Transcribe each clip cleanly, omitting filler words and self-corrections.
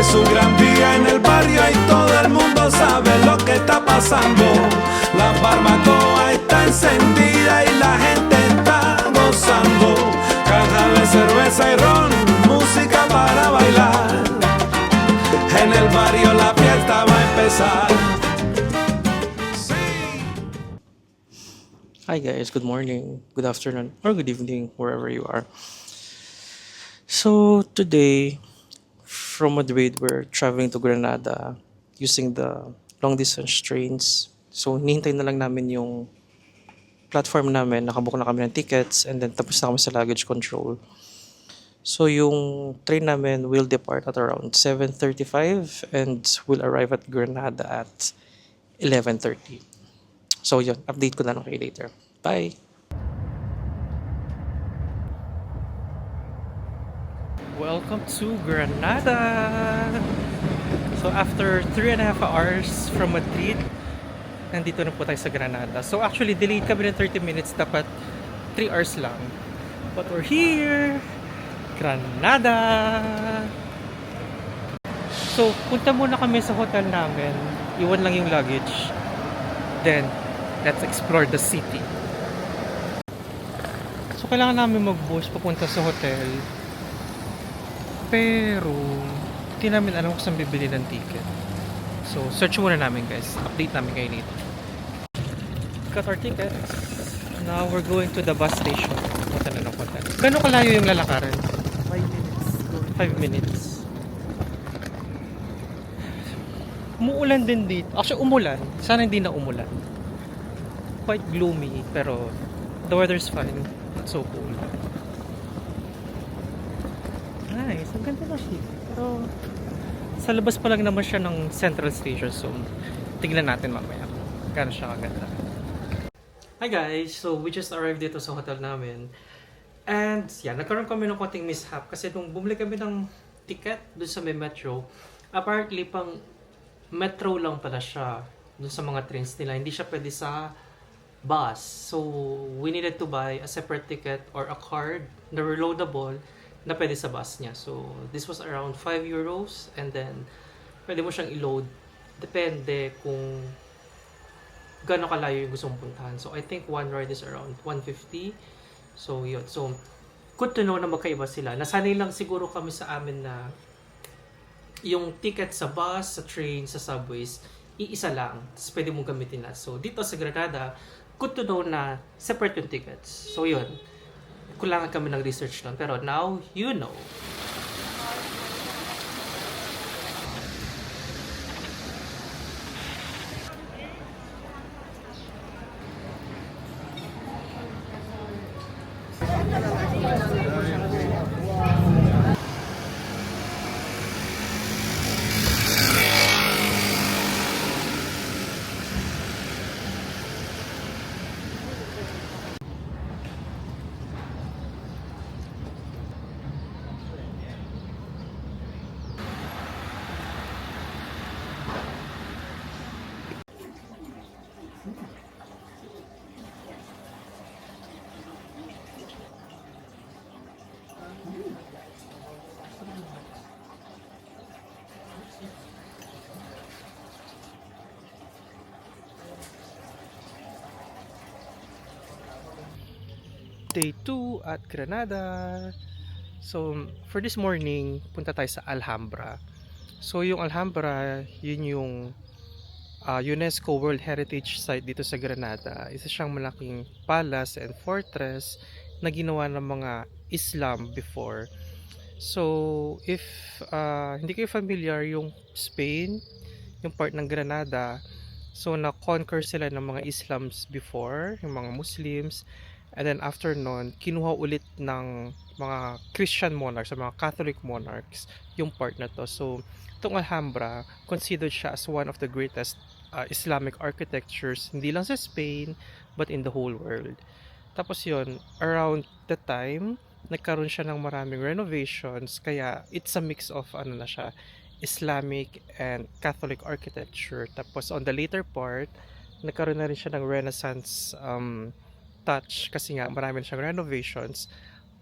Es un gran día en el barrio y todo el mundo sabe lo que está pasando. La barbacoa está encendida y la gente está gozando. Caja de cerveza y ron, música para bailar. En el barrio la fiesta va a empezar. Hi guys, good morning, good afternoon, or good evening, wherever you are. So today, from Madrid, we're traveling to Granada using the long distance trains. So hinihintay na lang namin yung platform namin, nakabook na kami ng tickets, and then tapos na kami sa luggage control. So yung train namin will depart at around 7:35 and will arrive at Granada at 11:30. So yun, update ko na lang kayo later. Bye! Welcome to Granada! So after 3.5 hours from Madrid, nandito na po tayo sa Granada. So actually, delayed kami ng 30 minutes. Dapat 3 hours lang. But we're here! Granada! So, punta muna kami sa hotel namin. Iwan lang yung luggage. Then, let's explore the city. So, kailangan namin mag-bus papunta sa hotel. Pero, hindi namin alam kung saan bibili ng ticket. So, search muna namin guys. Update namin kayo later. Got our tickets. Now, we're going to the bus station. Punta na ng hotel. Gano'ng kalayo yung lalakaran? 5 minutes. 5 minutes. Umuulan din dito. Actually, umulan. Sana hindi na umulan. Quite gloomy, pero the weather's fine. Not so cool. Nice. Ang ganda na siya. Pero sa labas pa lang naman siya ng Central Station. So, tignan natin mamaya. Gano'n siya kaganda. Hi guys! So, we just arrived dito sa hotel namin. And, yeah, nagkaroon kami ng konting mishap. Kasi nung bumili kami ng ticket dun sa may metro, apparently pang metro lang pala siya dun sa mga trains nila. Hindi siya pwede sa bus. So, we needed to buy a separate ticket or a card na reloadable na pwede sa bus niya. So, this was around 5 euros and then pwede mo siyang i-load. Depende kung gano'ng kalayo yung gusto mong puntahan. So, I think one ride is around 150. So, yun. So, good to know na magkaiba sila. Nasanay lang siguro kami sa amin na yung ticket sa bus, sa train, sa subways, iisa lang. Tapos pwede mong gamitin na. So, dito sa Granada, good to know na separate yung tickets. So, yun. Kulangan kami ng research nun. Pero now, you know. Day 2 at Granada. So, for this morning, punta tayo sa Alhambra. So, yung Alhambra, yun yung UNESCO World Heritage Site dito sa Granada. Isa siyang malaking palace and fortress na ginawa ng mga Islam before. So, if hindi kayo familiar, yung Spain, yung part ng Granada, so na-conquer sila ng mga Islams before, yung mga Muslims. And then after nun, kinuha ulit ng mga Christian monarchs, mga Catholic monarchs, yung part na to. So, itong Alhambra, considered siya as one of the greatest Islamic architectures, hindi lang sa Spain, but in the whole world. Tapos yun, around the time, nagkaroon siya ng maraming renovations, kaya it's a mix of ano na siya, Islamic and Catholic architecture. Tapos on the later part, nagkaroon na rin siya ng Renaissance touch kasi nga marami na siyang renovations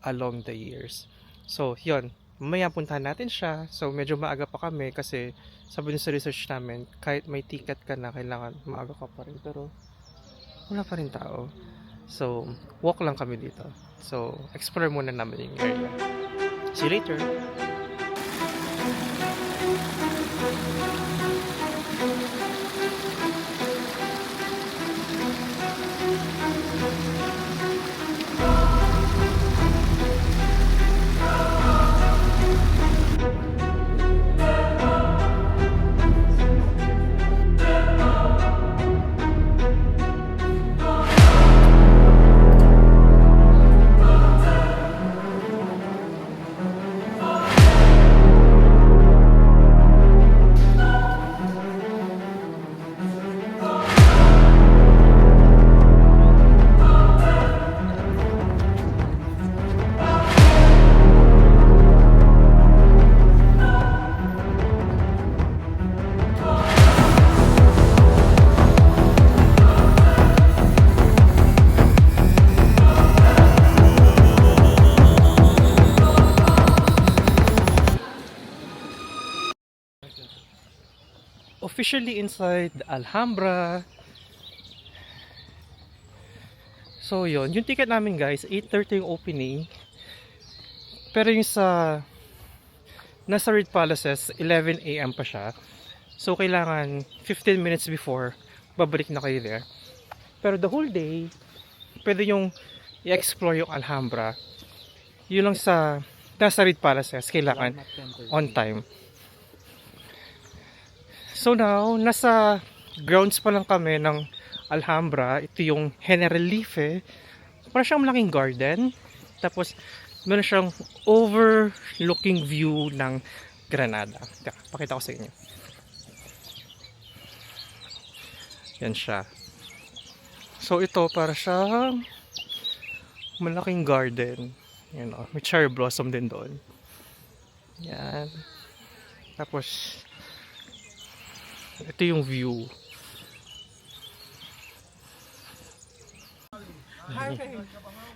along the years. So, yun. mamaya puntahan natin siya. So medyo maaga pa kami kasi sabi dun sa research namin, kahit may ticket ka na, kailangan maaga ka pa rin. Pero wala pa rin tao. So walk lang kami dito. So explore muna namin yung area. See you later! Officially inside the Alhambra. So yun, yung ticket namin guys, 8:30 yung opening. Pero yung sa nasa Red Palaces, 11 AM pa siya. So kailangan 15 minutes before babalik na kayo there. Pero the whole day, pwede yung i-explore yung Alhambra. Yun lang sa nasa Red Palaces, kailangan on time. So now, nasa grounds pa lang kami ng Alhambra. Ito yung Generalife. Parang siyang malaking garden. Tapos, meron siyang overlooking view ng Granada. Pakita ko sa inyo. Yan siya. So, ito para siyang malaking garden. Yan o. May cherry blossom din doon. Yan. Tapos, ito yung view.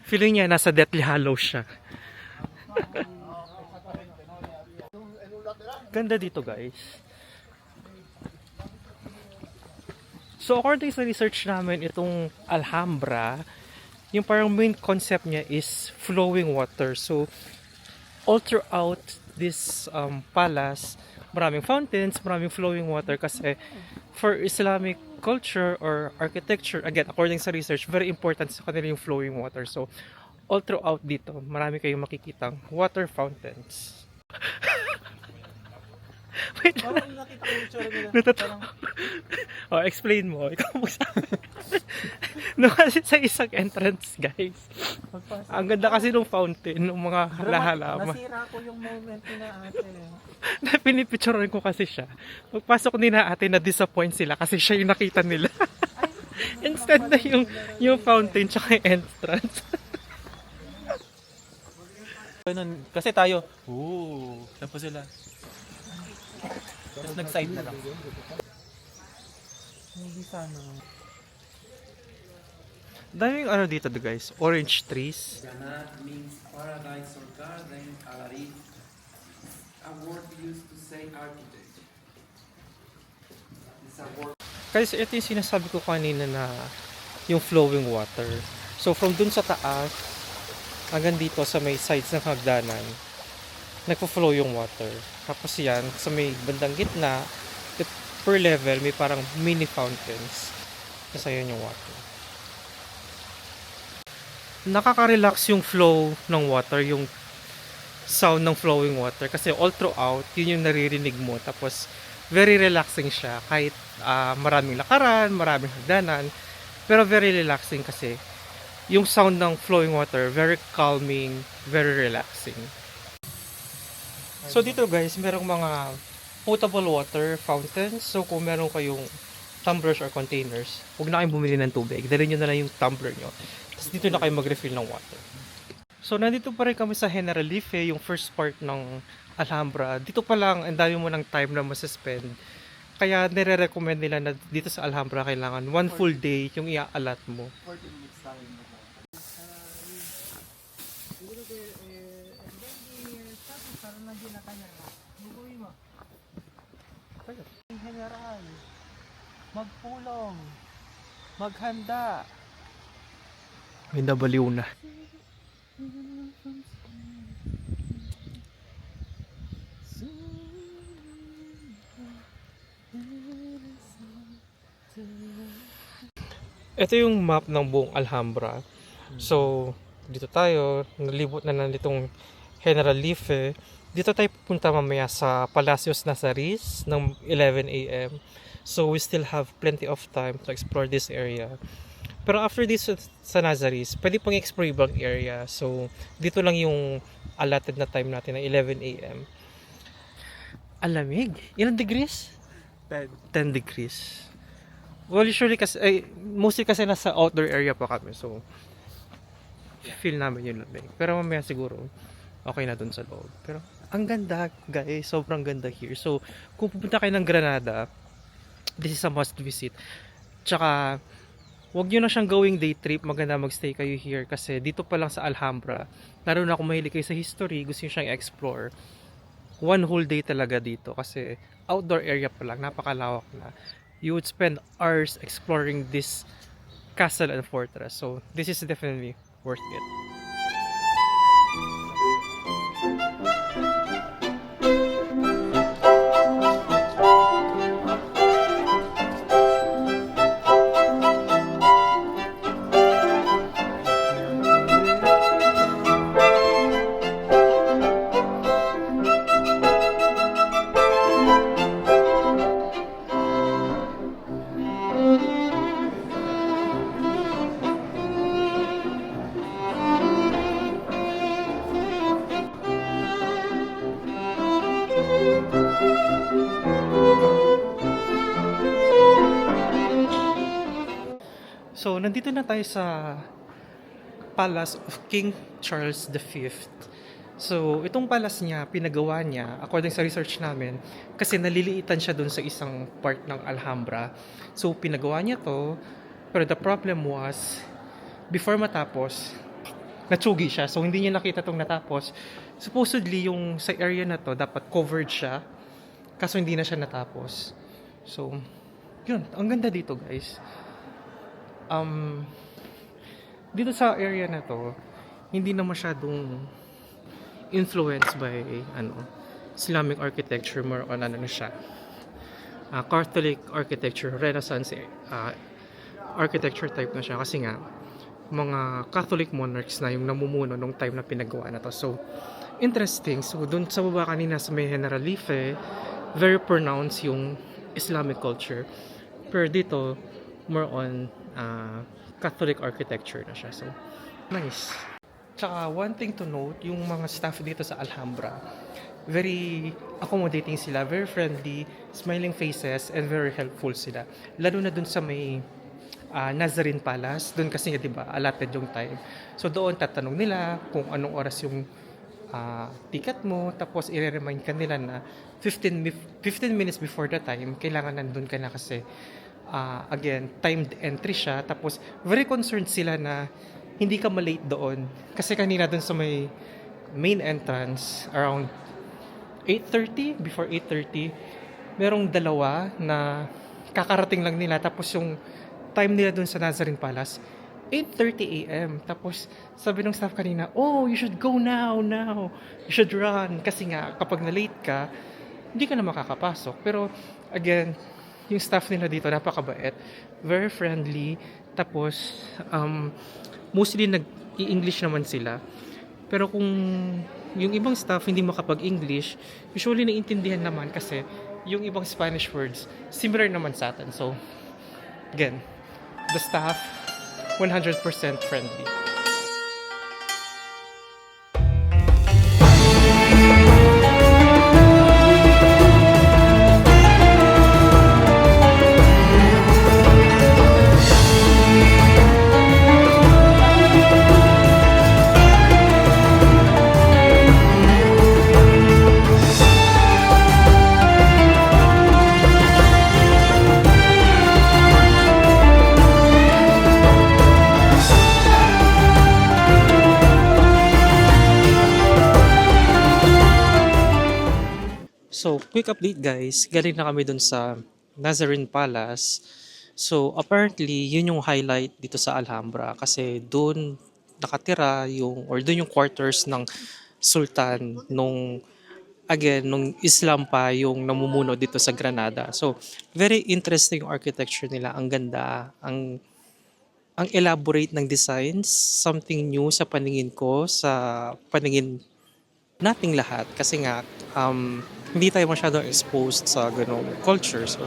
Feeling niya nasa Deathly Hallows siya. Ganda dito guys. So according sa research namin, itong Alhambra, yung parang main concept niya is flowing water. So all throughout this palace, maraming fountains, maraming flowing water kasi for Islamic culture or architecture, again, according sa research, very important sa kanila yung flowing water. So, all throughout dito, marami kayong makikitang water fountains. Wait lang. Natatawa. Oh, explain mo. Ikaw magsabi. No, kasi sa isang entrance, guys. Ang ganda kasi ng fountain, ng mga halaman. Nasira ko yung moment ni na ate. Na pinipicturean ko kasi siya. Pagpasok ni na ate, na-disappoint sila kasi siya yung nakita nila. Instead na yung fountain tsaka yung entrance. Kasi tayo, tapos sila. Tapos nag-side na lang. Hindi sana. Daming ano dito guys, orange trees. Jannat means paradise or garden. Al-Arif, a word used to say architect. It's a word. Kasi ito yung sinasabi ko kanina na yung flowing water. So from dun sa taas hanggang dito sa may sides ng hagdanan, nagpo-flow yung water. Tapos yan, sa may bandang gitna, per level, may parang mini fountains. Kasi yun yung water. Nakaka-relax yung flow ng water, yung sound ng flowing water. Kasi all throughout, yun yung naririnig mo. Tapos, very relaxing siya. Kahit maraming lakaran, maraming hagdanan. Pero very relaxing kasi yung sound ng flowing water, very calming, very relaxing. So dito guys, merong mga potable water fountains. So kung meron kayong tumblers or containers, huwag na kayong bumili ng tubig. Dalhin nyo na lang yung tumbler nyo. Tapos dito na kayo mag-refill ng water. So nandito pa rin kami sa Generalife, yung first part ng Alhambra. Dito pa lang, ang dami mo ng time na masuspend. Kaya nire-recommend nila na dito sa Alhambra kailangan 1 full day yung i-alat mo. 14 minutes tayo mo. General, magpulong, maghanda. May nabaliw na. Ito yung map ng buong Alhambra. So, dito tayo, nalibot na nitong General Life. Dito tayo pupunta mamaya sa Palacios Nazaris ng 11 a.m. So, we still have plenty of time to explore this area. Pero after this sa Nazaris, pwede pang explore ibang area. So, dito lang yung allotted na time natin na 11 a.m. Alamig? Ilang degrees? 10 degrees. Well, usually kasi, mostly kasi nasa outdoor area pa kami. So, feel namin yung lamig. Pero mamaya siguro, okay na dun sa loob. Pero, ang ganda, guys. Sobrang ganda here. So, kung pupunta kayo ng Granada, this is a must visit. Tsaka, wag nyo na siyang gawing day trip. Maganda magstay kayo here. Kasi, dito pa lang sa Alhambra, lalo na kung mahilig kayo sa history, gusto nyo siyang explore, one whole day talaga dito. Kasi, outdoor area pa lang. Napakalawak na. You would spend hours exploring this castle and fortress. So, this is definitely worth it. So, nandito na tayo sa Palace of King Charles V. So, itong palace niya, pinagawa niya, according sa research namin, kasi naliliitan siya dun sa isang part ng Alhambra. So, pinagawa niya to, pero the problem was, before matapos, natsugi siya. So, hindi niya nakita tong natapos. Supposedly, yung sa area na to, dapat covered siya, kaso hindi na siya natapos. So, yun, ang ganda dito, guys. Dito sa area na to, hindi na masyadong influenced by Islamic architecture, more on ano na siya, Catholic architecture, Renaissance architecture type na siya, kasi nga mga Catholic monarchs na yung namumuno nung time na pinagawa na to. So, interesting. So, dun sa baba kanina sa may General Life, very pronounced yung Islamic culture. Pero dito, more on Catholic architecture na siya. So, nice. Tsaka, one thing to note, yung mga staff dito sa Alhambra, very accommodating sila, very friendly, smiling faces, and very helpful sila. Lalo na dun sa may Nazarene Palace, dun kasi, di ba, allotted yung time. So, doon tatanong nila kung anong oras yung ticket mo, tapos i-remind ka nila na 15 minutes before the time, kailangan nandun ka na kasi again, timed entry siya. Tapos, very concerned sila na hindi ka malate doon. Kasi kanina doon sa may main entrance, around 8:30, before 8:30, merong dalawa na kakarating lang nila. Tapos yung time nila doon sa Nazarene Palace, 8:30 a.m. Tapos, sabi ng staff kanina, oh, you should go now. You should run. Kasi nga, kapag na-late ka, hindi ka na makakapasok. Pero, again, yung staff nila dito, napakabait. Very friendly. Tapos, mostly nag-i-English naman sila. Pero kung yung ibang staff hindi makapag-English, usually naiintindihan naman kasi yung ibang Spanish words, similar naman sa atin. So, again, the staff, 100% friendly. So, quick update guys. Galing na kami dun sa Nazarene Palace. So, apparently, yun yung highlight dito sa Alhambra kasi dun nakatira yung or dun yung quarters ng sultan nung Islam pa yung namumuno dito sa Granada. So, very interesting yung architecture nila. Ang ganda, ang elaborate ng designs, something new sa paningin ko, sa paningin nating lahat kasi nga hindi tayo masyadong exposed sa ganong culture. So,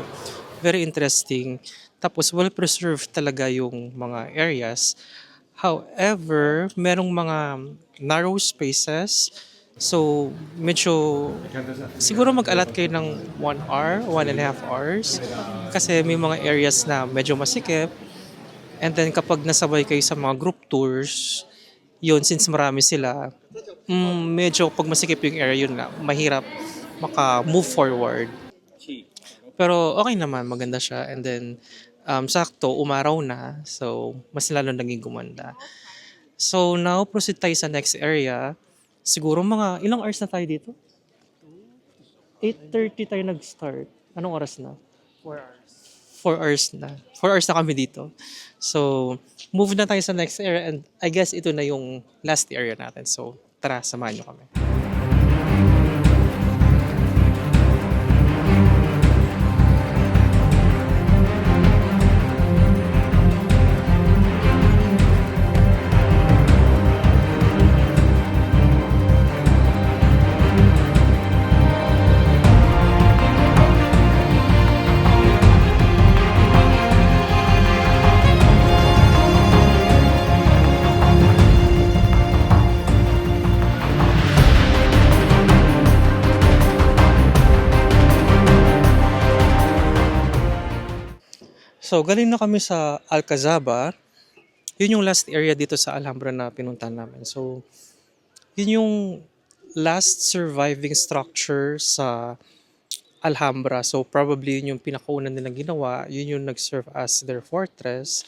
very interesting. Tapos, well preserved talaga yung mga areas. However, merong mga narrow spaces. So, medyo siguro mag-alat kayo ng 1 hour, 1.5 hours. Kasi may mga areas na medyo masikip. And then kapag nasabay kayo sa mga group tours, yun, since marami sila, medyo pag masikip yung area yun na, mahirap maka-move forward. Pero okay naman, maganda siya. And then, sakto, umaraw na. So, mas lalo naging gumanda. So, now, proceed tayo sa next area. Siguro mga, ilang hours na tayo dito? 8:30 tayo nag-start. Anong oras na? 4 hours. 4 hours na. 4 hours na kami dito. So, move na tayo sa next area and I guess ito na yung last area natin. So, tara, samahan nyo kami. So, galing na kami sa Alcazaba. Yun yung last area dito sa Alhambra na pinuntahan namin. So, yun yung last surviving structure sa Alhambra. So, probably yun yung pinakauna nilang ginawa. Yun yung nag-serve as their fortress.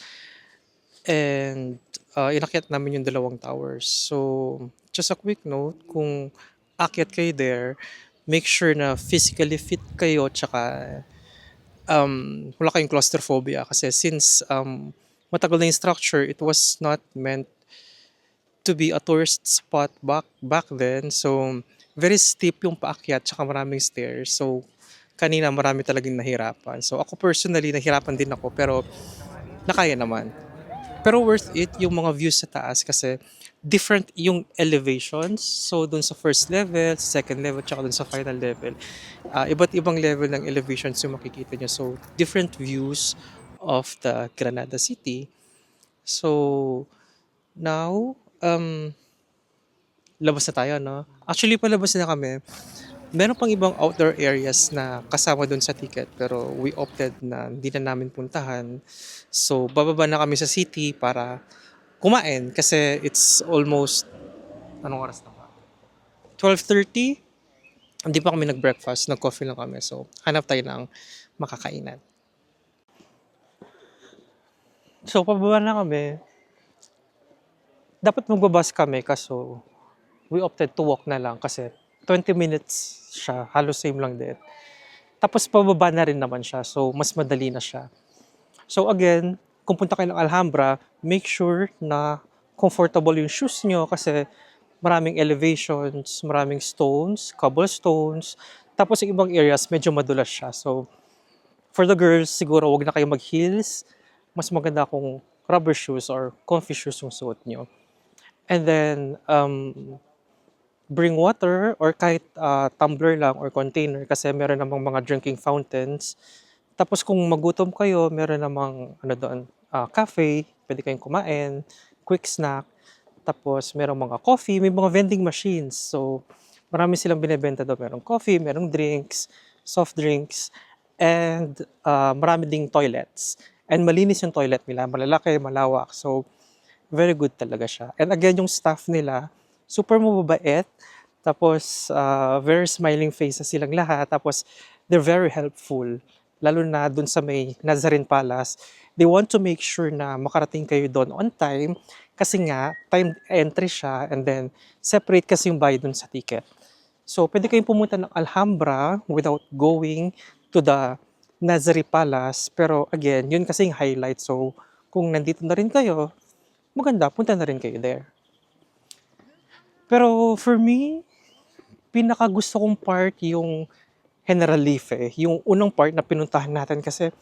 And inakyat namin yung 2 towers. So, just a quick note, kung akyat kayo there, make sure na physically fit kayo tsaka wala kayong claustrophobia kasi since matagal na yung structure, it was not meant to be a tourist spot back then. So, very steep yung paakyat tsaka maraming stairs. So, kanina marami talagang nahirapan. So, ako personally, nahirapan din ako pero nakaya naman. Pero worth it yung mga views sa taas kasi different yung elevations. So, dun sa first level, sa second level, tsaka dun sa final level. Iba't ibang level ng elevations yung makikita nyo. So, different views of the Granada City. So, now, labas na tayo, no? Actually, palabas na kami. Meron pang ibang outdoor areas na kasama dun sa ticket pero we opted na hindi na namin puntahan. So, bababa na kami sa city para kumain kasi it's almost, anong oras na ba? 12:30? Hindi pa kami nag-breakfast, nag-coffee lang kami. So, hanap tayo ng makakainan. So, pababa na kami. Dapat magbabas kami kaso we opted to walk na lang kasi 20 minutes siya, halos same lang din. Tapos pababa na rin naman siya, so mas madali na siya. So again, kung punta kayo ng Alhambra, make sure na comfortable yung shoes nyo kasi maraming elevations, maraming stones, cobblestones. Tapos yung ibang areas, medyo madulas siya. So for the girls, siguro wag na kayo mag-heels. Mas maganda kung rubber shoes or comfy shoes yung suot nyo. And then, bring water or kahit tumbler lang or container kasi meron namang mga drinking fountains. Tapos kung magutom kayo, meron namang cafe, pwede kayong kumain, quick snack. Tapos merong mga coffee, may mga vending machines. So marami silang binebenta doon. Merong coffee, merong drinks, soft drinks, and marami ding toilets. And malinis yung toilet nila, malalaki, malawak. So very good talaga siya. And again, yung staff nila, super mababait. Tapos, very smiling faces silang lahat. Tapos, they're very helpful. Lalo na dun sa may Nazarene Palace. They want to make sure na makarating kayo doon on time. Kasi nga, timed entry siya. And then, separate kasi yung bayad dun sa ticket. So, pwede kayong pumunta ng Alhambra without going to the Nazari Palace. Pero again, yun kasing highlight. So, kung nandito na rin kayo, maganda, punta na rin kayo there. Pero for me, pinaka gusto kong part yung Generalife. Yung unang part na pinuntahan natin kasi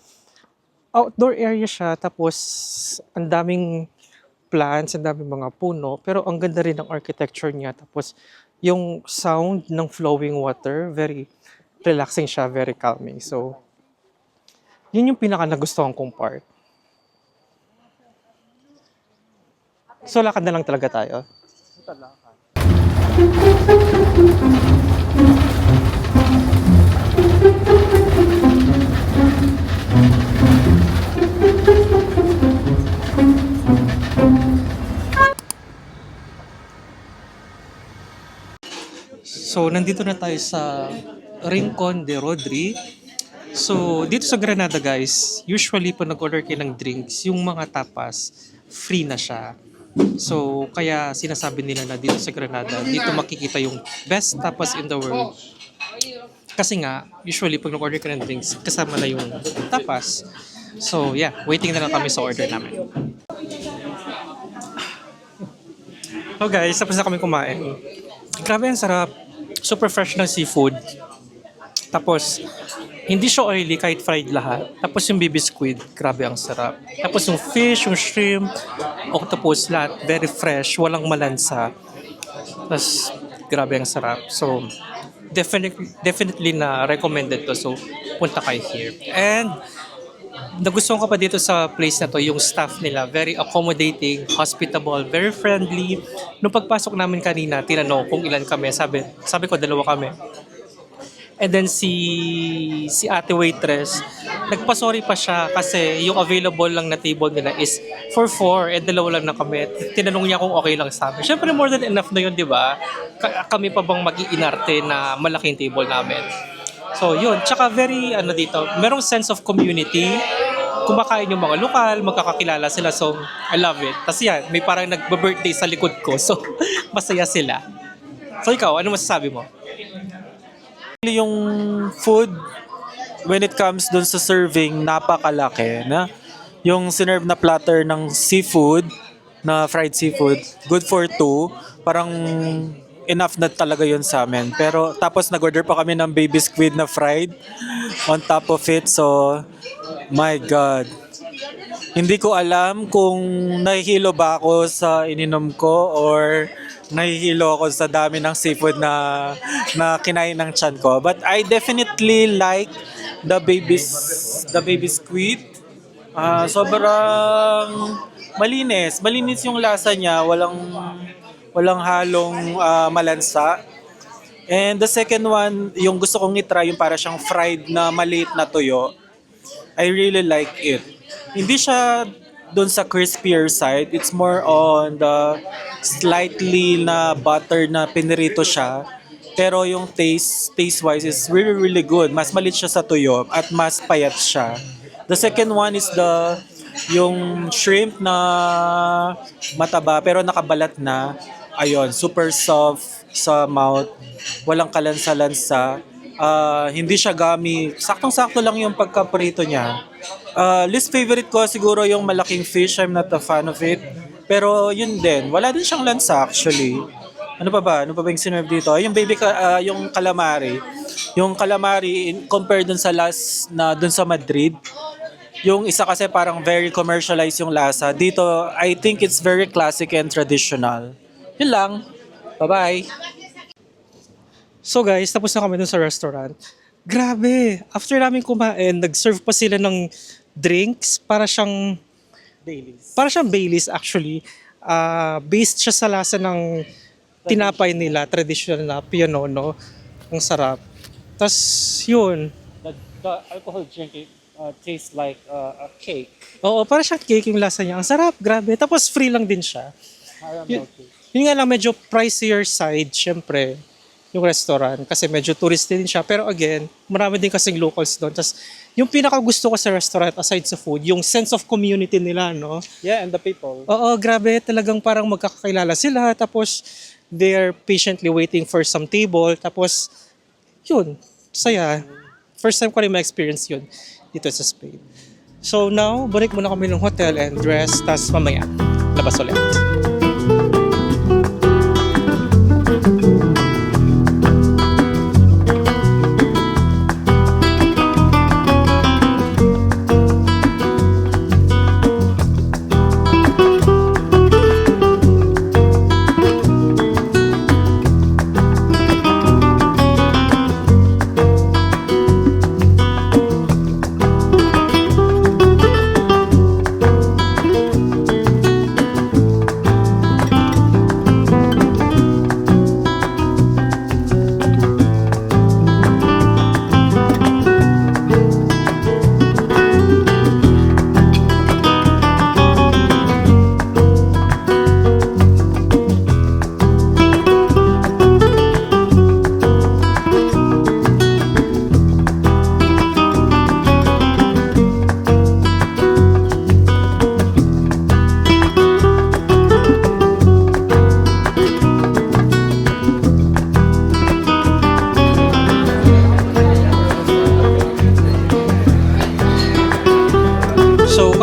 outdoor area siya. Tapos, ang daming plants, ang daming mga puno. Pero ang ganda rin ng architecture niya. Tapos, yung sound ng flowing water, very relaxing siya, very calming. So, yun yung pinaka nagustuhan kong part. So, lakad na lang talaga tayo. So, nandito na tayo sa Rincon de Rodri. So, dito sa Granada guys, usually pag nag-order kayo ng drinks, yung mga tapas, free na siya. So, kaya sinasabi nila na dito sa Granada, dito makikita yung best tapas in the world. Kasi nga, usually pag nag-order ka ng drinks, kasama na yung tapas. So, yeah, waiting na lang kami sa order namin. So guys, tapos na kami kumain. Grabe ang sarap. Super fresh ng seafood. Tapos, hindi siya oily kahit fried lahat. Tapos yung baby squid, grabe ang sarap. Tapos yung fish, yung shrimp, octopus, lahat, very fresh, walang malansa. Tapos, grabe ang sarap. So, definitely na recommended to. So, punta kayo here. And, nagustuhan ko pa dito sa place na to, yung staff nila, very accommodating, hospitable, very friendly. Nung pagpasok namin kanina, tinanong kung ilan kami. Sabi ko, 2 kami. And then si ate waitress, nagpasorry pa siya kasi yung available lang na table nila is for 4 and 2 lang na kami. Tinanong niya kung okay lang sa amin. Siyempre more than enough na yun, di ba? Kami pa bang mag-iinarte na malaking table namin? So yun, tsaka very dito, merong sense of community. Kumakain yung mga lokal, magkakakilala sila. So I love it. Tapos yan, may parang nagbe-birthday sa likod ko. So masaya sila. So ikaw, ano masasabi mo? Yung food, when it comes dun sa serving, napakalaki na. Yung sinerve na platter ng seafood, na fried seafood, good for 2. Parang enough na talaga yun sa amin. Pero tapos nag-order pa kami ng baby squid na fried on top of it. So, my God. Hindi ko alam kung nahihilo ba ako sa ininom ko or nahihilo ako sa dami ng seafood na kinain ng tiyan ko. But I definitely like the baby squid. Sobrang malinis. Malinis yung lasa niya. Walang halong malansa. And the second one, yung gusto kong itry, yung para siyang fried na maliit na tuyo. I really like it. Hindi siya doon sa crispier side. It's more on the slightly na butter na pinirito siya. Pero yung taste-wise is really, really good. Mas maliit siya sa tuyo at mas payat siya. The second one is yung shrimp na mataba pero nakabalat na. Ayun, super soft sa mouth. Walang kalansa-lansa. Hindi siya gummy. Saktong-sakto lang yung pagkaprito niya. Least favorite ko siguro yung malaking fish. I'm not a fan of it. Pero yun din. Wala din siyang lansa actually. Ano pa ba yung sinerve dito? Yung calamari. Yung calamari compared dun sa last na dun sa Madrid. Yung isa kasi parang very commercialized yung lasa. Dito, I think it's very classic and traditional. Yun lang. Bye-bye. So guys, tapos na kami dun sa restaurant. Grabe! After namin kumain, nag-serve pa sila ng drinks para siyang Baileys actually. Based siya sa lasa ng tinapay nila, traditional na pianono. Ang sarap. Tapos yun. The alcohol drink tastes like a cake. Oo, para siyang cake yung lasa niya. Ang sarap, grabe. Tapos free lang din siya. Caramel cake. Yun nga lang, medyo pricier side, syempre, yung restaurant. Kasi medyo touristy din siya. Pero again, marami din kasing locals doon. Tapos, yung pinaka gusto ko sa restaurant, aside sa food, yung sense of community nila, no? Yeah, and the people. Oo, grabe. Talagang parang magkakakilala sila. Tapos, they're patiently waiting for some table. Tapos, yun, saya. First time ko rin ma-experience yun dito sa Spain. So now, balik muna kami ng hotel and dress, tas mamaya, labas ulit.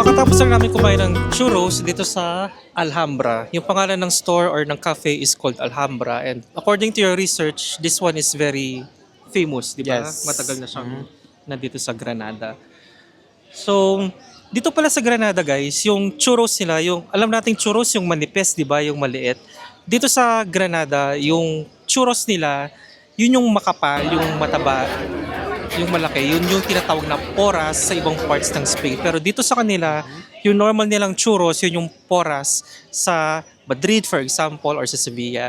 Kakatapos lang namin kumain ng churros dito sa Alhambra. Yung pangalan ng store or ng cafe is called Alhambra. And according to your research, this one is very famous, di ba? Yes. Matagal na siyang nandito sa Granada. So, dito pala sa Granada guys, yung churros nila, yung alam nating churros yung manipes, di ba? Yung maliit. Dito sa Granada, yung churros nila, yun yung makapal, yung mataba, yung malaki, yun yung tinatawag na poras sa ibang parts ng Spain. Pero dito sa kanila, yung normal nilang churros, yun yung poras sa Madrid, for example, or sa Sevilla.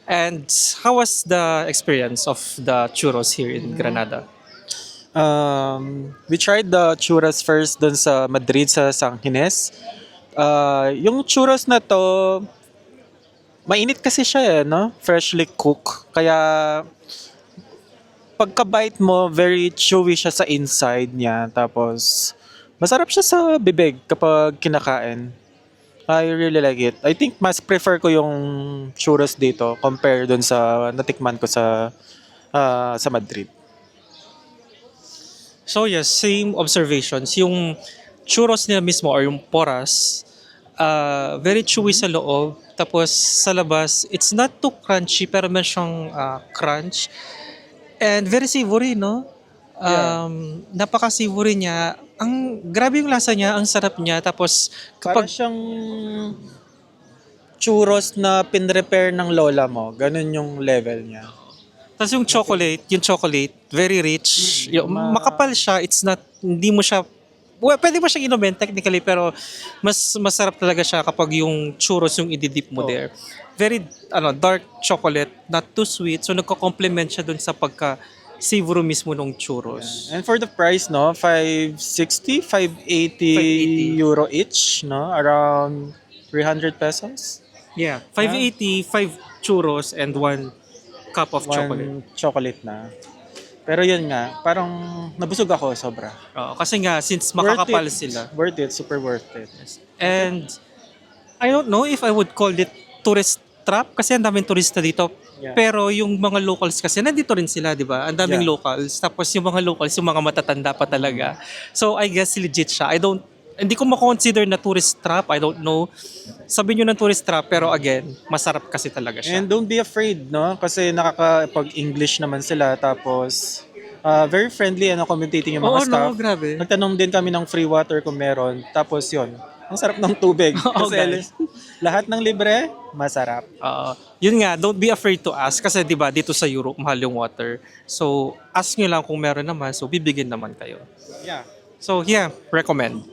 And how was the experience of the churros here in Granada? We tried the churros first dun sa Madrid, sa San Gines. Yung churros na to, mainit kasi siya no? Freshly cooked. Kaya pagka-bite mo, very chewy siya sa inside niya. Tapos, masarap siya sa bibig kapag kinakain. I really like it. I think mas prefer ko yung churros dito compare dun sa natikman ko sa Madrid. So yes, same observations. Yung churros nila mismo or yung poras, very chewy sa loob. Tapos sa labas, it's not too crunchy pero meron siyang crunch. And very savory, no? Napaka-savory niya. Ang grabe yung lasa niya, ang sarap niya. Tapos Parang kapag siyang churros na pinrepair ng lola mo. Ganun yung level niya. tapos yung chocolate, very rich. Yung, makapal siya, it's not, hindi mo siya, well, pwede mo siyang inumin technically, pero mas masarap talaga siya kapag yung churros yung ididip mo there. Very dark chocolate, not too sweet. So nagko-complement siya dun sa pagka-savory mismo ng churros. And for the price, no, 560, 580 euro each, no, around 300 pesos. Yeah, 580, 5 churros and 1 cup of chocolate. One chocolate na. Pero yun nga, parang nabusog ako sobra. Kasi nga, since makakapal sila. Worth it, super worth it. And I don't know if I would call it tourist trap kasi ang daming turista dito. Yeah. Pero yung mga locals kasi nandito rin sila, di ba? Ang daming locals. Tapos yung mga locals, yung mga matatanda pa talaga. So I guess legit siya. Hindi ko ma-consider na tourist trap. I don't know. Sabi nyo ng tourist trap, pero again, masarap kasi talaga siya. And don't be afraid, no? Kasi nakakapag-English naman sila. Tapos, very friendly, accommodating yung mga staff. Oo, grabe. Nagtanong din kami ng free water kung meron. Tapos yun, ang sarap ng tubig. Kasi guys. lahat ng libre, masarap. Yun nga, don't be afraid to ask. Kasi di ba dito sa Europe, mahal yung water. So, ask nyo lang kung meron naman. So, bibigyan naman kayo. Yeah. So, yeah, recommend.